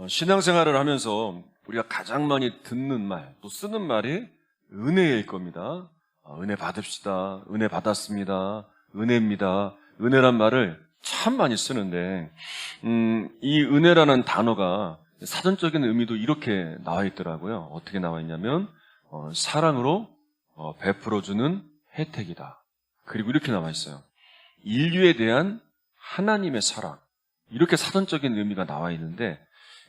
신앙생활을 하면서 우리가 가장 많이 듣는 말, 또 쓰는 말이 은혜일 겁니다. 은혜 받읍시다. 은혜 받았습니다. 은혜입니다. 은혜란 말을 참 많이 쓰는데 이 은혜라는 단어가 사전적인 의미도 이렇게 나와 있더라고요. 어떻게 나와 있냐면 사랑으로 베풀어주는 혜택이다. 그리고 이렇게 나와 있어요. 인류에 대한 하나님의 사랑. 이렇게 사전적인 의미가 나와 있는데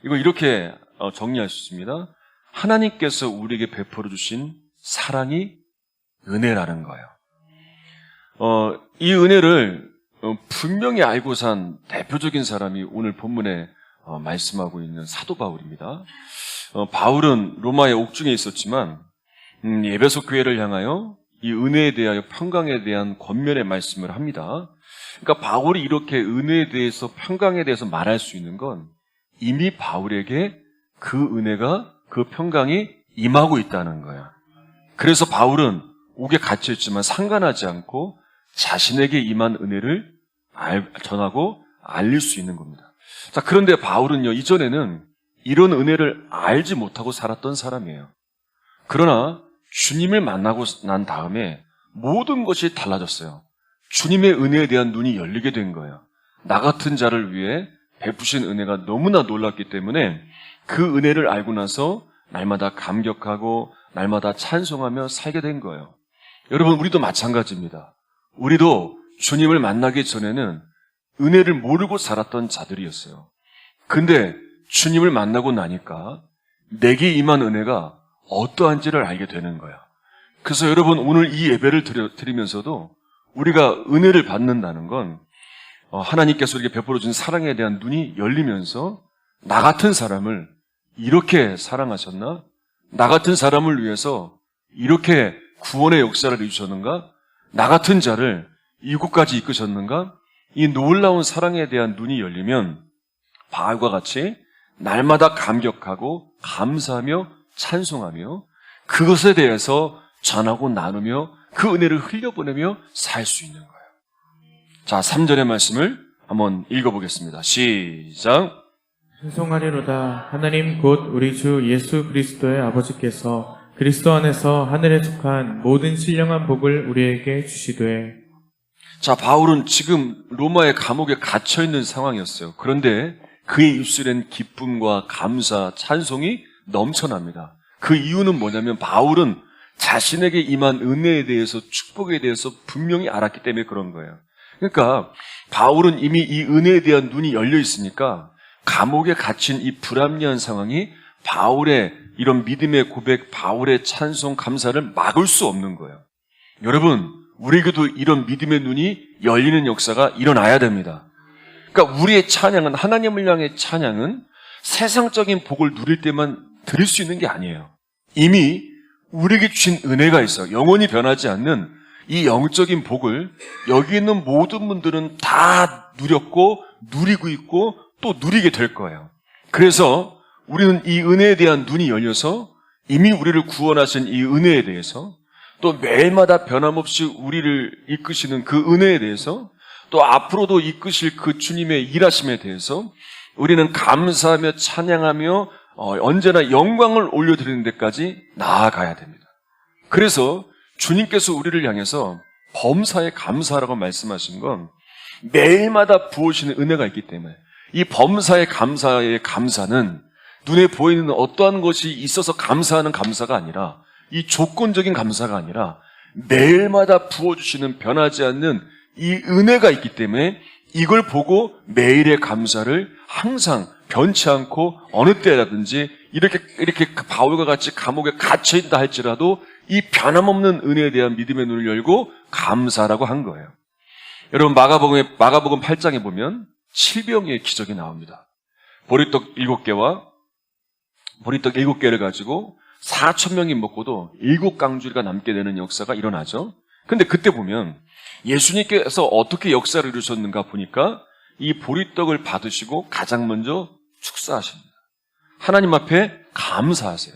이거 이렇게 정리할 수 있습니다. 하나님께서 우리에게 베풀어 주신 사랑이 은혜라는 거예요. 이 은혜를 분명히 알고 산 대표적인 사람이 오늘 본문에 말씀하고 있는 사도 바울입니다. 바울은 로마의 옥중에 있었지만 에베소 교회를 향하여 이 은혜에 대하여 평강에 대한 권면의 말씀을 합니다. 그러니까 바울이 이렇게 은혜에 대해서 평강에 대해서 말할 수 있는 건 이미 바울에게 그 은혜가 그 평강이 임하고 있다는 거야. 그래서 바울은 옥에 갇혀있지만 상관하지 않고 자신에게 임한 은혜를 전하고 알릴 수 있는 겁니다. 자, 그런데 바울은요, 이전에는 이런 은혜를 알지 못하고 살았던 사람이에요. 그러나 주님을 만나고 난 다음에 모든 것이 달라졌어요. 주님의 은혜에 대한 눈이 열리게 된 거예요. 나 같은 자를 위해 베푸신 은혜가 너무나 놀랍기 때문에 그 은혜를 알고 나서 날마다 감격하고 날마다 찬송하며 살게 된 거예요. 여러분, 우리도 마찬가지입니다. 우리도 주님을 만나기 전에는 은혜를 모르고 살았던 자들이었어요. 근데 주님을 만나고 나니까 내게 임한 은혜가 어떠한지를 알게 되는 거야. 그래서 여러분, 오늘 이 예배를 드리면서도 우리가 은혜를 받는다는 건 하나님께서 우리에게 베풀어 준 사랑에 대한 눈이 열리면서 나 같은 사람을 이렇게 사랑하셨나? 나 같은 사람을 위해서 이렇게 구원의 역사를 이루셨는가? 나 같은 자를 이곳까지 이끄셨는가? 이 놀라운 사랑에 대한 눈이 열리면 바울과 같이 날마다 감격하고 감사하며 찬송하며 그것에 대해서 전하고 나누며 그 은혜를 흘려보내며 살 수 있는 거예요. 자, 3절의 말씀을 한번 읽어보겠습니다. 시작. 찬송하리로다. 하나님 곧 우리 주 예수 그리스도의 아버지께서 그리스도 안에서 하늘에 속한 모든 신령한 복을 우리에게 주시되. 자, 바울은 지금 로마의 감옥에 갇혀있는 상황이었어요. 그런데 그의 입술엔 기쁨과 감사, 찬송이 넘쳐납니다. 그 이유는 뭐냐면 바울은 자신에게 임한 은혜에 대해서, 축복에 대해서 분명히 알았기 때문에 그런 거예요. 그러니까 바울은 이미 이 은혜에 대한 눈이 열려 있으니까 감옥에 갇힌 이 불합리한 상황이 바울의 이런 믿음의 고백, 바울의 찬송, 감사를 막을 수 없는 거예요. 여러분, 우리에게도 이런 믿음의 눈이 열리는 역사가 일어나야 됩니다. 그러니까 우리의 찬양은, 하나님을 향해 찬양은 세상적인 복을 누릴 때만 드릴 수 있는 게 아니에요. 이미 우리에게 주신 은혜가 있어요. 영원히 변하지 않는 이 영적인 복을 여기 있는 모든 분들은 다 누렸고 누리고 있고 또 누리게 될 거예요. 그래서 우리는 이 은혜에 대한 눈이 열려서 이미 우리를 구원하신 이 은혜에 대해서 또 매일마다 변함없이 우리를 이끄시는 그 은혜에 대해서 또 앞으로도 이끄실 그 주님의 일하심에 대해서 우리는 감사하며 찬양하며 언제나 영광을 올려드리는 데까지 나아가야 됩니다. 그래서 주님께서 우리를 향해서 범사에 감사하라고 말씀하신 건 매일마다 부어주시는 은혜가 있기 때문에 이 범사에 감사의 감사는 눈에 보이는 어떠한 것이 있어서 감사하는 감사가 아니라 이 조건적인 감사가 아니라 매일마다 부어주시는 변하지 않는 이 은혜가 있기 때문에 이걸 보고 매일의 감사를 항상 변치 않고 어느 때라든지 이렇게 바울과 같이 감옥에 갇혀있다 할지라도 이 변함없는 은혜에 대한 믿음의 눈을 열고 감사라고 한 거예요. 여러분, 마가복음 8장에 보면 7병의 기적이 나옵니다. 보리떡 7개를 가지고 4,000명이 먹고도 7강주리가 남게 되는 역사가 일어나죠. 근데 그때 보면 예수님께서 어떻게 역사를 이루셨는가 보니까 이 보리떡을 받으시고 가장 먼저 축사하십니다. 하나님 앞에 감사하세요.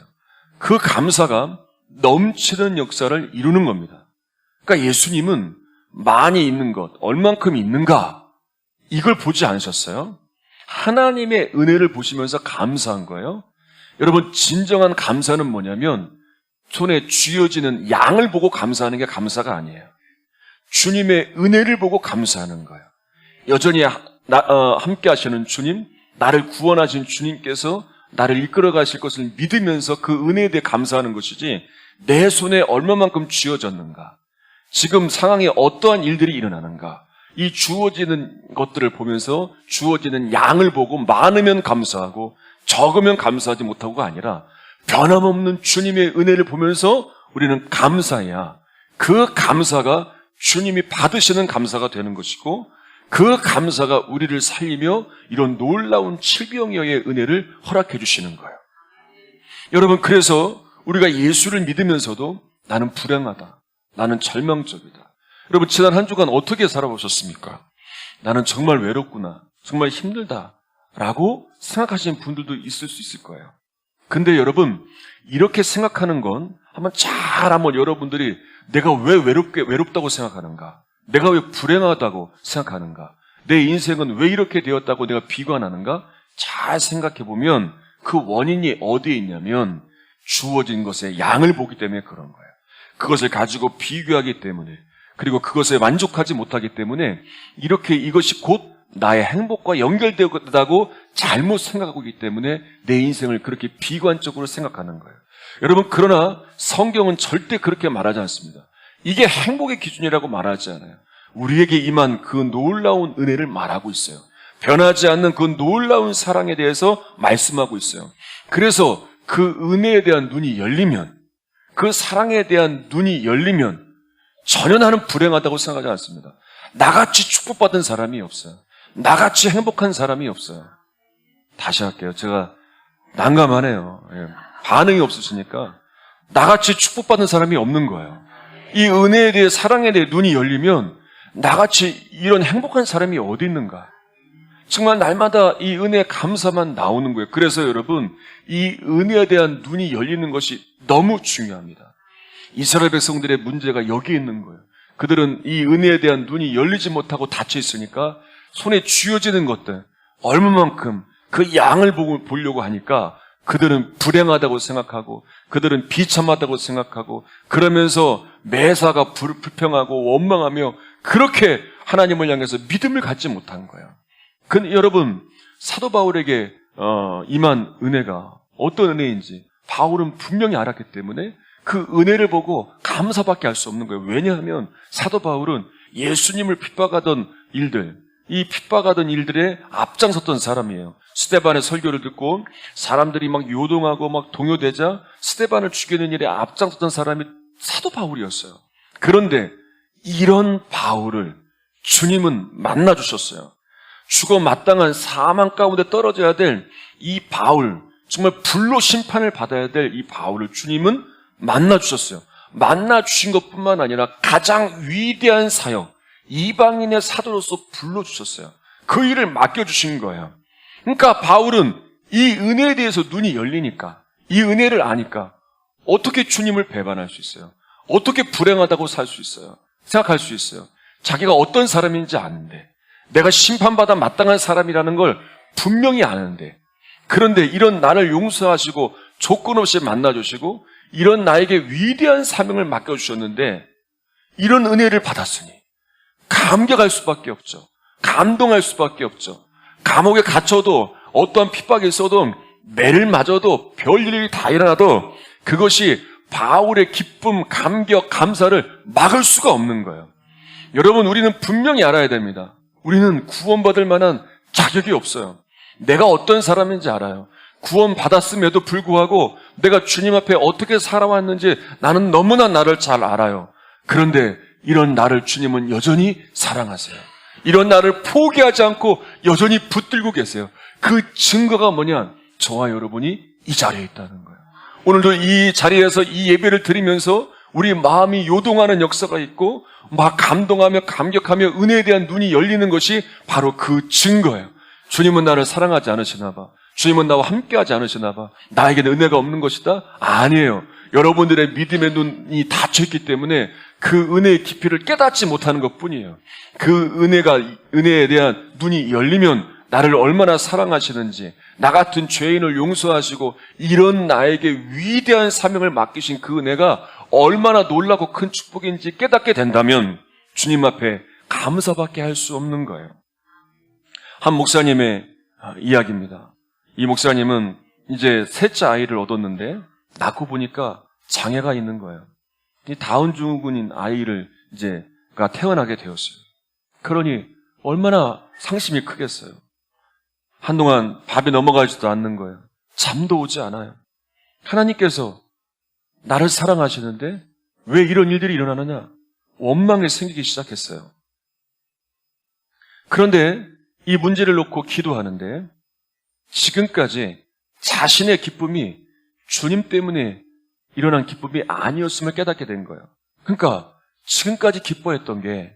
그 감사가 넘치는 역사를 이루는 겁니다. 그러니까 예수님은 많이 있는 것, 얼만큼 있는가, 이걸 보지 않으셨어요. 하나님의 은혜를 보시면서 감사한 거예요. 여러분, 진정한 감사는 뭐냐면 손에 쥐어지는 양을 보고 감사하는 게 감사가 아니에요. 주님의 은혜를 보고 감사하는 거예요. 여전히 함께 하시는 주님, 나를 구원하신 주님께서 나를 이끌어 가실 것을 믿으면서 그 은혜에 대해 감사하는 것이지, 내 손에 얼마만큼 쥐어졌는가, 지금 상황에 어떠한 일들이 일어나는가, 이 주어지는 것들을 보면서 주어지는 양을 보고 많으면 감사하고 적으면 감사하지 못하고가 아니라 변함없는 주님의 은혜를 보면서 우리는 감사해야 그 감사가 주님이 받으시는 감사가 되는 것이고, 그 감사가 우리를 살리며 이런 놀라운 칠병여의 은혜를 허락해 주시는 거예요. 여러분, 그래서 우리가 예수를 믿으면서도 나는 불행하다, 나는 절망적이다. 여러분, 지난 한 주간 어떻게 살아보셨습니까? 나는 정말 외롭구나, 정말 힘들다 라고 생각하시는 분들도 있을 수 있을 거예요. 근데 여러분, 이렇게 생각하는 건 한번 여러분들이 내가 왜 외롭다고 생각하는가, 내가 왜 불행하다고 생각하는가, 내 인생은 왜 이렇게 되었다고 내가 비관하는가, 잘 생각해 보면 그 원인이 어디에 있냐면 주어진 것의 양을 보기 때문에 그런 거예요. 그것을 가지고 비교하기 때문에, 그리고 그것에 만족하지 못하기 때문에 이렇게 이것이 곧 나의 행복과 연결되었다고 잘못 생각하고 있기 때문에 내 인생을 그렇게 비관적으로 생각하는 거예요. 여러분, 그러나 성경은 절대 그렇게 말하지 않습니다. 이게 행복의 기준이라고 말하지 않아요. 우리에게 임한 그 놀라운 은혜를 말하고 있어요. 변하지 않는 그 놀라운 사랑에 대해서 말씀하고 있어요. 그래서 그 은혜에 대한 눈이 열리면, 그 사랑에 대한 눈이 열리면 전혀 나는 불행하다고 생각하지 않습니다. 나같이 축복받은 사람이 없어요. 나같이 행복한 사람이 없어요. 다시 할게요. 제가 난감하네요. 반응이 없으시니까. 나같이 축복받은 사람이 없는 거예요. 이 은혜에 대해, 사랑에 대해 눈이 열리면 나같이 이런 행복한 사람이 어디 있는가. 정말 날마다 이 은혜의 감사만 나오는 거예요. 그래서 여러분, 이 은혜에 대한 눈이 열리는 것이 너무 중요합니다. 이스라엘 백성들의 문제가 여기에 있는 거예요. 그들은 이 은혜에 대한 눈이 열리지 못하고 닫혀 있으니까 손에 쥐어지는 것들, 얼마만큼 그 양을 보려고 하니까 그들은 불행하다고 생각하고, 그들은 비참하다고 생각하고, 그러면서 매사가 불평하고 원망하며 그렇게 하나님을 향해서 믿음을 갖지 못한 거예요. 근데 여러분, 사도 바울에게 임한 은혜가 어떤 은혜인지 바울은 분명히 알았기 때문에 그 은혜를 보고 감사밖에 할 수 없는 거예요. 왜냐하면 사도 바울은 예수님을 핍박하던 일들, 이 핍박하던 일들에 앞장섰던 사람이에요. 스데반의 설교를 듣고 사람들이 막 요동하고 막 동요되자 스데반을 죽이는 일에 앞장섰던 사람이 사도 바울이었어요. 그런데 이런 바울을 주님은 만나주셨어요. 죽어 마땅한 사망 가운데 떨어져야 될 이 바울, 정말 불로 심판을 받아야 될 이 바울을 주님은 만나주셨어요. 만나주신 것뿐만 아니라 가장 위대한 사역, 이방인의 사도로서 불러주셨어요. 그 일을 맡겨주신 거예요. 그러니까 바울은 이 은혜에 대해서 눈이 열리니까, 이 은혜를 아니까 어떻게 주님을 배반할 수 있어요? 어떻게 불행하다고 살 수 있어요? 생각할 수 있어요. 자기가 어떤 사람인지 아는데, 내가 심판받아 마땅한 사람이라는 걸 분명히 아는데, 그런데 이런 나를 용서하시고 조건 없이 만나주시고 이런 나에게 위대한 사명을 맡겨주셨는데, 이런 은혜를 받았으니 감격할 수밖에 없죠. 감동할 수밖에 없죠. 감옥에 갇혀도, 어떠한 핍박이 있어도, 매를 맞아도, 별일이 다 일어나도 그것이 바울의 기쁨, 감격, 감사를 막을 수가 없는 거예요. 여러분, 우리는 분명히 알아야 됩니다. 우리는 구원받을 만한 자격이 없어요. 내가 어떤 사람인지 알아요. 구원받았음에도 불구하고 내가 주님 앞에 어떻게 살아왔는지 나는 너무나 나를 잘 알아요. 그런데 이런 나를 주님은 여전히 사랑하세요. 이런 나를 포기하지 않고 여전히 붙들고 계세요. 그 증거가 뭐냐? 저와 여러분이 이 자리에 있다는 거예요. 오늘도 이 자리에서 이 예배를 드리면서 우리 마음이 요동하는 역사가 있고 막 감동하며 감격하며 은혜에 대한 눈이 열리는 것이 바로 그 증거예요. 주님은 나를 사랑하지 않으시나 봐. 주님은 나와 함께하지 않으시나 봐. 나에게는 은혜가 없는 것이다? 아니에요. 여러분들의 믿음의 눈이 닫혀있기 때문에 그 은혜의 깊이를 깨닫지 못하는 것뿐이에요. 그 은혜에 대한 눈이 열리면 나를 얼마나 사랑하시는지, 나 같은 죄인을 용서하시고 이런 나에게 위대한 사명을 맡기신 그 은혜가 얼마나 놀라고 큰 축복인지 깨닫게 된다면 주님 앞에 감사밖에 할 수 없는 거예요. 한 목사님의 이야기입니다. 이 목사님은 이제 셋째 아이를 얻었는데 낳고 보니까 장애가 있는 거예요. 이 다운 증후군인 아이를 이제가 태어나게 되었어요. 그러니 얼마나 상심이 크겠어요. 한동안 밥이 넘어가지도 않는 거예요. 잠도 오지 않아요. 하나님께서 나를 사랑하시는데 왜 이런 일들이 일어나느냐? 원망이 생기기 시작했어요. 그런데 이 문제를 놓고 기도하는데 지금까지 자신의 기쁨이 주님 때문에 일어난 기쁨이 아니었음을 깨닫게 된 거예요. 그러니까 지금까지 기뻐했던 게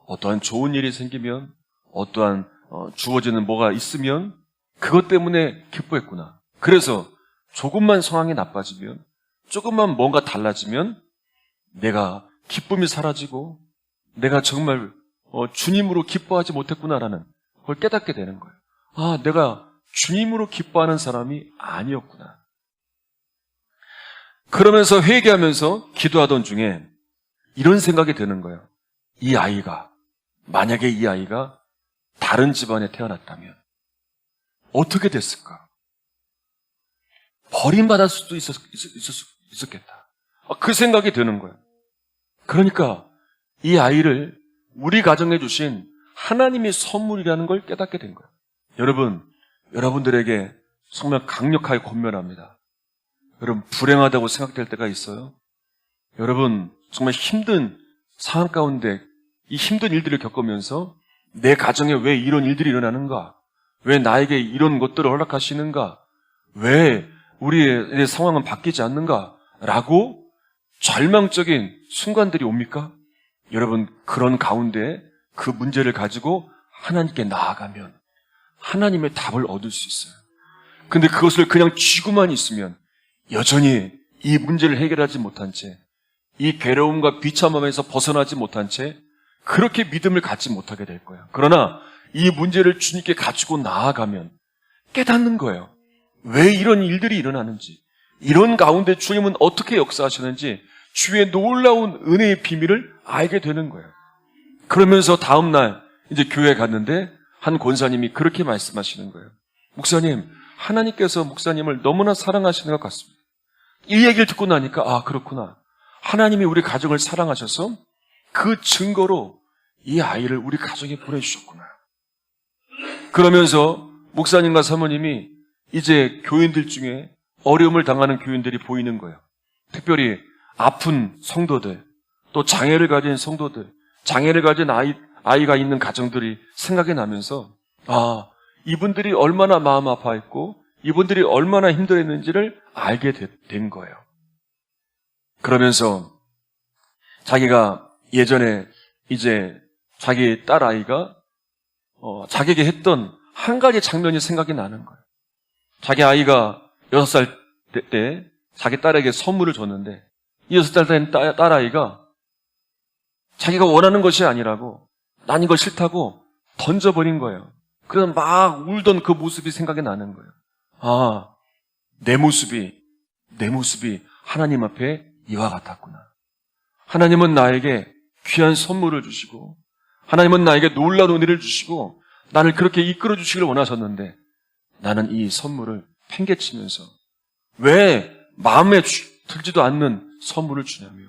어떠한 좋은 일이 생기면, 어떠한 주어지는 뭐가 있으면 그것 때문에 기뻐했구나. 그래서 조금만 상황이 나빠지면, 조금만 뭔가 달라지면 내가 기쁨이 사라지고 내가 정말 주님으로 기뻐하지 못했구나라는 걸 깨닫게 되는 거예요. 아, 내가 주님으로 기뻐하는 사람이 아니었구나. 그러면서 회개하면서 기도하던 중에 이런 생각이 드는 거예요. 만약에 이 아이가 다른 집안에 태어났다면 어떻게 됐을까? 버림받을 수도 있었겠다. 그 생각이 드는 거예요. 그러니까 이 아이를 우리 가정에 주신 하나님의 선물이라는 걸 깨닫게 된 거예요. 여러분들에게 정말 강력하게 권면합니다. 여러분, 불행하다고 생각될 때가 있어요. 여러분, 정말 힘든 상황 가운데 이 힘든 일들을 겪으면서 내 가정에 왜 이런 일들이 일어나는가? 왜 나에게 이런 것들을 허락하시는가? 왜 우리의 상황은 바뀌지 않는가? 라고 절망적인 순간들이 옵니까? 여러분, 그런 가운데 그 문제를 가지고 하나님께 나아가면 하나님의 답을 얻을 수 있어요. 근데 그것을 그냥 쥐고만 있으면 여전히 이 문제를 해결하지 못한 채, 이 괴로움과 비참함에서 벗어나지 못한 채 그렇게 믿음을 갖지 못하게 될 거예요. 그러나 이 문제를 주님께 가지고 나아가면 깨닫는 거예요. 왜 이런 일들이 일어나는지, 이런 가운데 주님은 어떻게 역사하시는지 주의 놀라운 은혜의 비밀을 알게 되는 거예요. 그러면서 다음날 이제 교회에 갔는데 한 권사님이 그렇게 말씀하시는 거예요. 목사님, 하나님께서 목사님을 너무나 사랑하시는 것 같습니다. 이 얘기를 듣고 나니까 그렇구나. 하나님이 우리 가정을 사랑하셔서 그 증거로 이 아이를 우리 가정에 보내주셨구나. 그러면서 목사님과 사모님이 이제 교인들 중에 어려움을 당하는 교인들이 보이는 거예요. 특별히 아픈 성도들, 또 장애를 가진 성도들, 장애를 가진 아이가 있는 가정들이 생각이 나면서 이분들이 얼마나 마음 아파했고 이분들이 얼마나 힘들었는지를 알게 된 거예요. 그러면서 자기가 예전에 이제 자기 딸 아이가 자기에게 했던 한 가지 장면이 생각이 나는 거예요. 자기 아이가 6살 때 자기 딸에게 선물을 줬는데 이 6살 된 딸 아이가 자기가 원하는 것이 아니라고, 난 이거 싫다고 던져버린 거예요. 그래서 막 울던 그 모습이 생각이 나는 거예요. 내 모습이 하나님 앞에 이와 같았구나. 하나님은 나에게 귀한 선물을 주시고 하나님은 나에게 놀라운 은혜를 주시고 나를 그렇게 이끌어 주시기를 원하셨는데 나는 이 선물을 팽개치면서 왜 마음에 들지도 않는 선물을 주냐며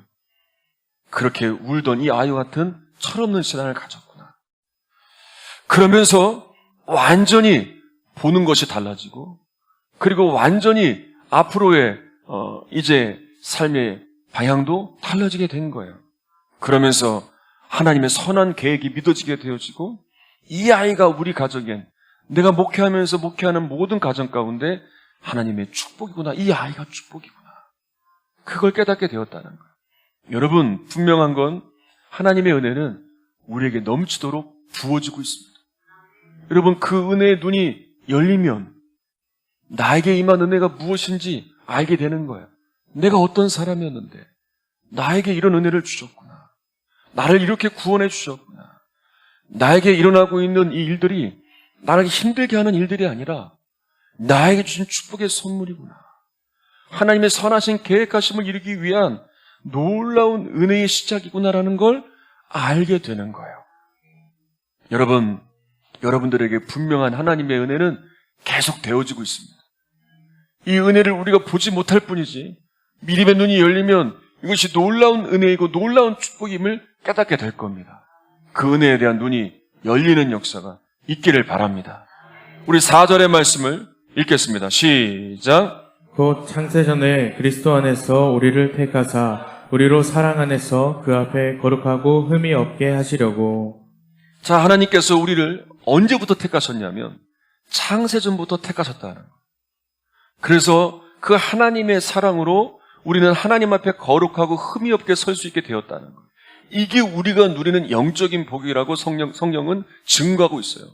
그렇게 울던 이 아이와 같은 철없는 신앙을 가졌구나. 그러면서 완전히 보는 것이 달라지고 그리고 완전히 앞으로의 이제 삶의 방향도 달라지게 된 거예요. 그러면서 하나님의 선한 계획이 믿어지게 되어지고 이 아이가 우리 가정엔 내가 목회하면서 목회하는 모든 가정 가운데 하나님의 축복이구나. 이 아이가 축복이구나. 그걸 깨닫게 되었다는 거예요. 여러분, 분명한 건 하나님의 은혜는 우리에게 넘치도록 부어지고 있습니다. 여러분, 그 은혜의 눈이 열리면 나에게 임한 은혜가 무엇인지 알게 되는 거예요. 내가 어떤 사람이었는데 나에게 이런 은혜를 주셨구나. 나를 이렇게 구원해 주셨구나. 나에게 일어나고 있는 이 일들이 나를 힘들게 하는 일들이 아니라 나에게 주신 축복의 선물이구나. 하나님의 선하신 계획하심을 이루기 위한 놀라운 은혜의 시작이구나라는 걸 알게 되는 거예요. 여러분들에게 분명한 하나님의 은혜는 계속 되어지고 있습니다. 이 은혜를 우리가 보지 못할 뿐이지 믿음의 눈이 열리면 이것이 놀라운 은혜이고 놀라운 축복임을 깨닫게 될 겁니다. 그 은혜에 대한 눈이 열리는 역사가 있기를 바랍니다. 우리 4절의 말씀을 읽겠습니다. 시작. 곧 창세전에 그리스도 안에서 우리를 택하사 우리로 사랑 안에서 그 앞에 거룩하고 흠이 없게 하시려고. 자, 하나님께서 우리를 언제부터 택하셨냐면 창세전부터 택하셨다는 거예요. 그래서 그 하나님의 사랑으로 우리는 하나님 앞에 거룩하고 흠이 없게 설 수 있게 되었다는 거예요. 이게 우리가 누리는 영적인 복이라고 성령은 증거하고 있어요.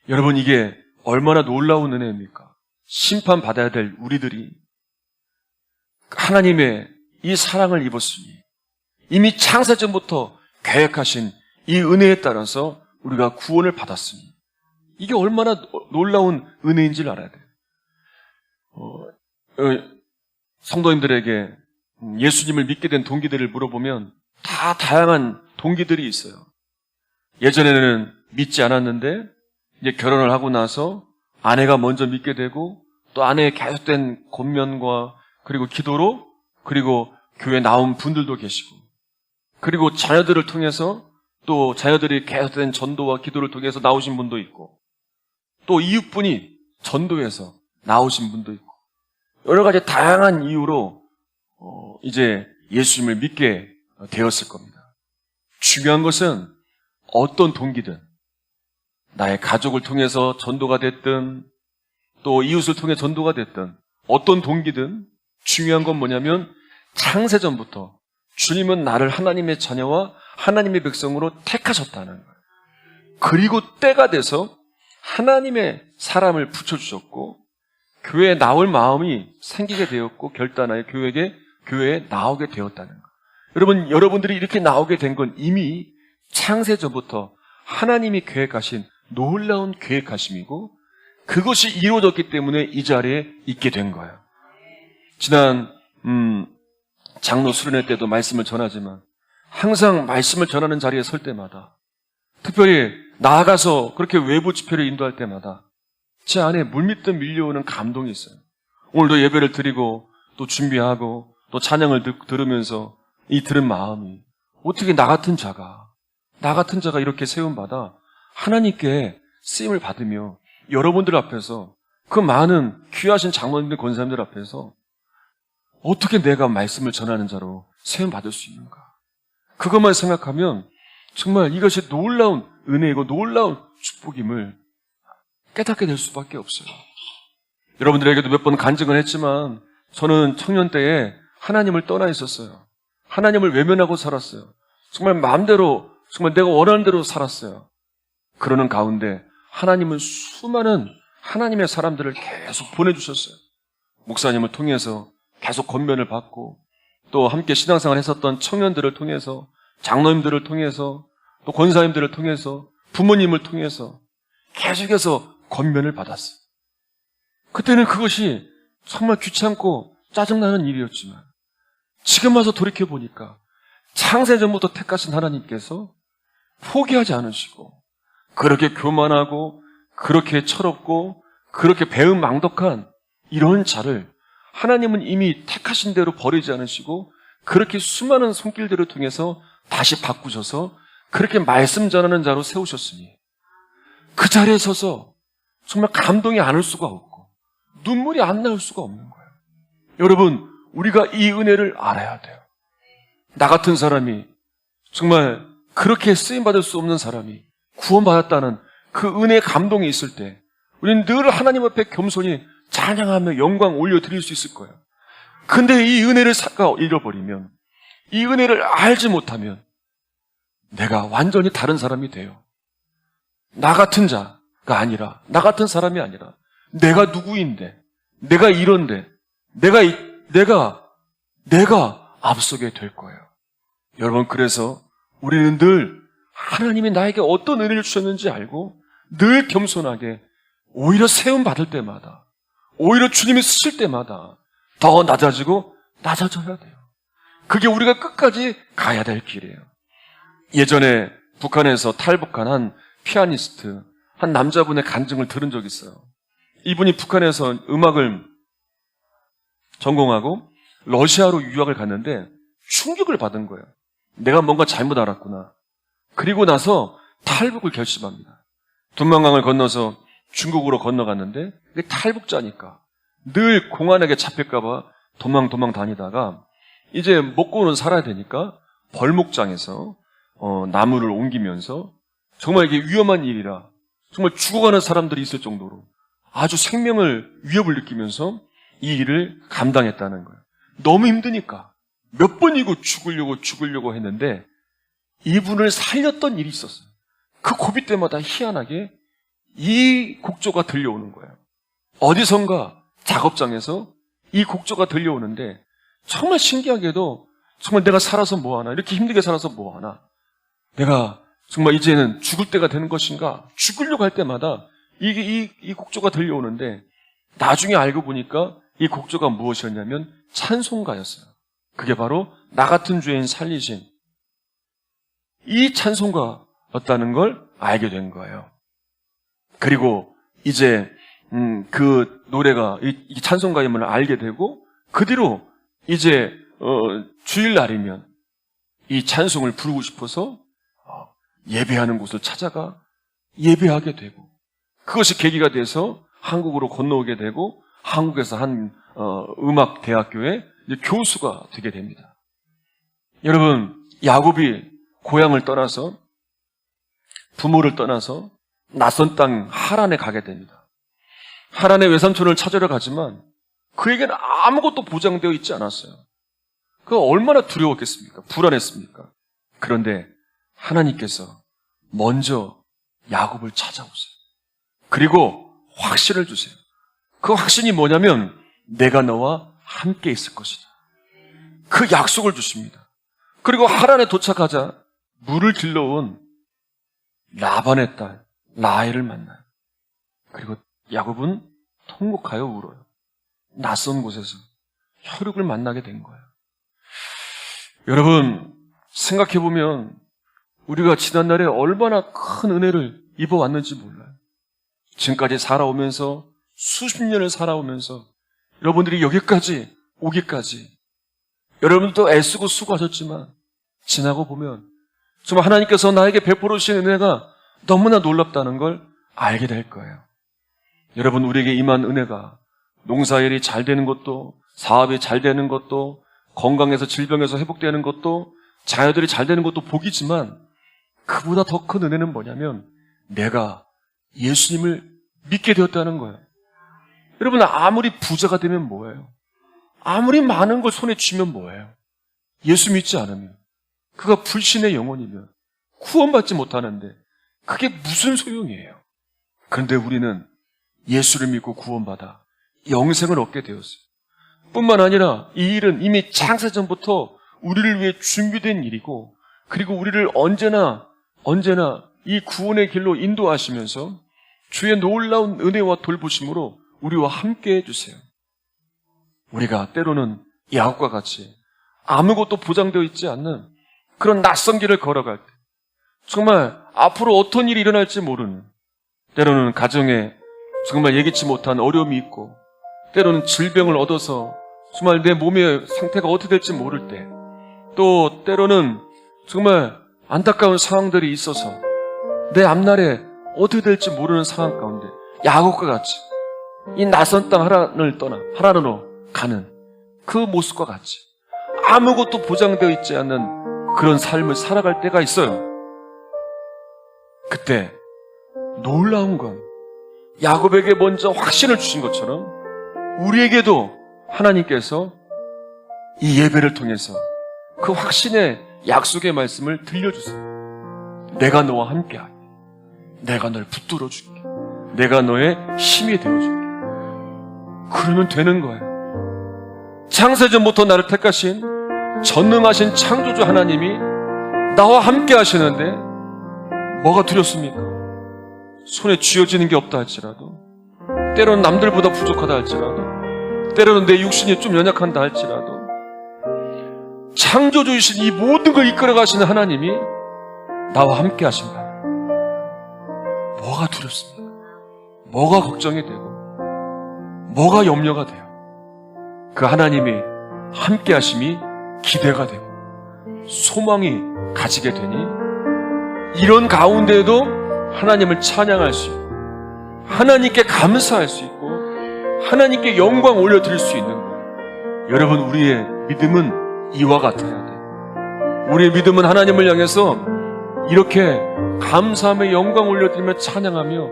여러분, 이게 얼마나 놀라운 은혜입니까? 심판받아야 될 우리들이 하나님의 이 사랑을 입었으니 이미 창세전부터 계획하신 이 은혜에 따라서 우리가 구원을 받았으니 이게 얼마나 놀라운 은혜인지를 알아야 돼요. 성도님들에게 예수님을 믿게 된 동기들을 물어보면 다 다양한 동기들이 있어요. 예전에는 믿지 않았는데 이제 결혼을 하고 나서 아내가 먼저 믿게 되고 또 아내의 계속된 권면과 그리고 기도로 그리고 교회에 나온 분들도 계시고 그리고 자녀들을 통해서 또 자녀들이 계속된 전도와 기도를 통해서 나오신 분도 있고 또 이웃분이 전도해서 나오신 분도 있고 여러 가지 다양한 이유로 이제 예수님을 믿게 되었을 겁니다. 중요한 것은 어떤 동기든 나의 가족을 통해서 전도가 됐든 또 이웃을 통해 전도가 됐든 어떤 동기든 중요한 건 뭐냐면 창세전부터 주님은 나를 하나님의 자녀와 하나님의 백성으로 택하셨다는 거예요. 그리고 때가 돼서 하나님의 사람을 붙여주셨고 교회에 나올 마음이 생기게 되었고 결단하여 교회에 나오게 되었다는 거예요. 여러분들이 이렇게 나오게 된 건 이미 창세전부터 하나님이 계획하신 놀라운 계획하심이고 그것이 이루어졌기 때문에 이 자리에 있게 된 거예요. 지난 장로 수련회 때도 말씀을 전하지만 항상 말씀을 전하는 자리에 설 때마다 특별히 나아가서 그렇게 외부 집회를 인도할 때마다 제 안에 물밀듯 밀려오는 감동이 있어요. 오늘도 예배를 드리고 또 준비하고 또 찬양을 들으면서 이 들은 마음이 어떻게 나 같은 자가 이렇게 세움받아 하나님께 쓰임을 받으며 여러분들 앞에서 그 많은 귀하신 장로님들 권사님들 앞에서 어떻게 내가 말씀을 전하는 자로 세움받을 수 있는가. 그것만 생각하면 정말 이것이 놀라운 은혜이고 놀라운 축복임을 깨닫게 될 수밖에 없어요. 여러분들에게도 몇 번 간증을 했지만 저는 청년 때에 하나님을 떠나 있었어요. 하나님을 외면하고 살았어요. 정말 마음대로 정말 내가 원하는 대로 살았어요. 그러는 가운데 하나님은 수많은 하나님의 사람들을 계속 보내주셨어요. 목사님을 통해서 계속 권면을 받고 또 함께 신앙생활을 했었던 청년들을 통해서 장로님들을 통해서 또 권사님들을 통해서 부모님을 통해서 계속해서 권면을 받았어요. 그때는 그것이 정말 귀찮고 짜증나는 일이었지만 지금 와서 돌이켜보니까 창세전부터 택하신 하나님께서 포기하지 않으시고 그렇게 교만하고 그렇게 철없고 그렇게 배은망덕한 이런 자를 하나님은 이미 택하신 대로 버리지 않으시고 그렇게 수많은 손길들을 통해서 다시 바꾸셔서 그렇게 말씀 전하는 자로 세우셨으니 그 자리에 서서 정말 감동이 안 올 수가 없고 눈물이 안 나올 수가 없는 거예요. 여러분, 우리가 이 은혜를 알아야 돼요. 나 같은 사람이 정말 그렇게 쓰임받을 수 없는 사람이 구원받았다는 그 은혜의 감동이 있을 때 우리는 늘 하나님 앞에 겸손히 찬양하며 영광 올려드릴 수 있을 거예요. 근데 이 은혜를 잃어버리면 이 은혜를 알지 못하면 내가 완전히 다른 사람이 돼요. 나 같은 자가 아니라 나 같은 사람이 아니라 내가 누구인데 내가 이런데 내가 앞서게 될 거예요. 여러분, 그래서 우리는 늘 하나님이 나에게 어떤 은혜를 주셨는지 알고 늘 겸손하게 오히려 세움 받을 때마다, 오히려 주님이 쓰실 때마다 더 낮아지고 낮아져야 돼요. 그게 우리가 끝까지 가야 될 길이에요. 예전에 북한에서 탈북한 한 피아니스트, 한 남자분의 간증을 들은 적이 있어요. 이분이 북한에서 음악을 전공하고 러시아로 유학을 갔는데 충격을 받은 거예요. 내가 뭔가 잘못 알았구나. 그리고 나서 탈북을 결심합니다. 두만강을 건너서 중국으로 건너갔는데 탈북자니까 늘 공안에게 잡힐까봐 도망 다니다가 이제 먹고는 살아야 되니까 벌목장에서 나무를 옮기면서 정말 이게 위험한 일이라 정말 죽어가는 사람들이 있을 정도로 아주 생명을 위협을 느끼면서 이 일을 감당했다는 거예요. 너무 힘드니까 몇 번이고 죽으려고 했는데 이분을 살렸던 일이 있었어요. 그 고비 때마다 희한하게 이 곡조가 들려오는 거예요. 어디선가 작업장에서 이 곡조가 들려오는데 정말 신기하게도 정말 내가 살아서 뭐하나, 이렇게 힘들게 살아서 뭐하나, 내가 정말 이제는 죽을 때가 되는 것인가, 죽으려고 할 때마다 이 곡조가 들려오는데 나중에 알고 보니까 이 곡조가 무엇이었냐면 찬송가였어요. 그게 바로 나 같은 죄인 살리신 이 찬송가였다는 걸 알게 된 거예요. 그리고 이제 그 노래가 이 찬송가임을 알게 되고 그 뒤로 이제 주일날이면 이 찬송을 부르고 싶어서 예배하는 곳을 찾아가 예배하게 되고 그것이 계기가 돼서 한국으로 건너오게 되고 한국에서 한 음악대학교의 교수가 되게 됩니다. 여러분, 야곱이 고향을 떠나서 부모를 떠나서 낯선 땅 하란에 가게 됩니다. 하란의 외삼촌을 찾으러 가지만 그에게는 아무것도 보장되어 있지 않았어요. 그가 얼마나 두려웠겠습니까? 불안했습니까? 그런데 하나님께서 먼저 야곱을 찾아오세요. 그리고 확신을 주세요. 그 확신이 뭐냐면 내가 너와 함께 있을 것이다. 그 약속을 주십니다. 그리고 하란에 도착하자 물을 길러온 라반의 딸 라헬을 만나요. 그리고 야곱은 통곡하여 울어요. 낯선 곳에서 혈육을 만나게 된 거예요. 여러분, 생각해보면 우리가 지난날에 얼마나 큰 은혜를 입어왔는지 몰라요. 지금까지 살아오면서 수십 년을 살아오면서 여러분들이 여기까지 오기까지 여러분도 애쓰고 수고하셨지만 지나고 보면 정말 하나님께서 나에게 베풀어 주신 은혜가 너무나 놀랍다는 걸 알게 될 거예요. 여러분, 우리에게 임한 은혜가 농사일이 잘 되는 것도, 사업이 잘 되는 것도, 건강에서 질병에서 회복되는 것도, 자녀들이 잘 되는 것도 복이지만 그보다 더 큰 은혜는 뭐냐면 내가 예수님을 믿게 되었다는 거예요. 여러분, 아무리 부자가 되면 뭐예요? 아무리 많은 걸 손에 쥐면 뭐예요? 예수 믿지 않으면, 그가 불신의 영혼이면 구원받지 못하는데 그게 무슨 소용이에요? 그런데 우리는 예수를 믿고 구원받아 영생을 얻게 되었어요. 뿐만 아니라 이 일은 이미 창세전부터 우리를 위해 준비된 일이고, 그리고 우리를 언제나 이 구원의 길로 인도하시면서 주의 놀라운 은혜와 돌보심으로 우리와 함께 해주세요. 우리가 때로는 야곱과 같이 아무것도 보장되어 있지 않는 그런 낯선 길을 걸어갈 때, 정말 앞으로 어떤 일이 일어날지 모르는, 때로는 가정에 정말 예기치 못한 어려움이 있고, 때로는 질병을 얻어서 정말 내 몸의 상태가 어떻게 될지 모를 때, 또 때로는 정말 안타까운 상황들이 있어서 내 앞날에 어떻게 될지 모르는 상황 가운데 야곱과 같이 이 낯선 땅 하란으로 가는 그 모습과 같이 아무것도 보장되어 있지 않는 그런 삶을 살아갈 때가 있어요. 그때 놀라운 건 야곱에게 먼저 확신을 주신 것처럼 우리에게도 하나님께서 이 예배를 통해서 그 확신의 약속의 말씀을 들려주세요. 내가 너와 함께하게, 내가 널 붙들어 줄게, 내가 너의 힘이 되어줄게. 그러면 되는 거예요. 창세전부터 나를 택하신 전능하신 창조주 하나님이 나와 함께 하시는데 뭐가 두렵습니까? 손에 쥐어지는 게 없다 할지라도, 때로는 남들보다 부족하다 할지라도, 때로는 내 육신이 좀 연약한다 할지라도, 창조주이신 이 모든 걸 이끌어 가시는 하나님이 나와 함께 하신다. 뭐가 두렵습니까? 뭐가 걱정이 되고 뭐가 염려가 돼요? 그 하나님이 함께 하심이 기대가 되고 소망이 가지게 되니, 이런 가운데에도 하나님을 찬양할 수 있고 하나님께 감사할 수 있고 하나님께 영광 올려드릴 수 있는 거예요. 여러분, 우리의 믿음은 이와 같아야 돼요. 우리의 믿음은 하나님을 향해서 이렇게 감사함에 영광 올려드리며 찬양하며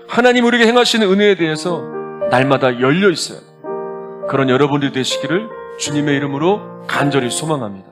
하나님 우리에게 행하시는 은혜에 대해서 날마다 열려 있어야 돼요. 그런 여러분들이 되시기를 주님의 이름으로 간절히 소망합니다.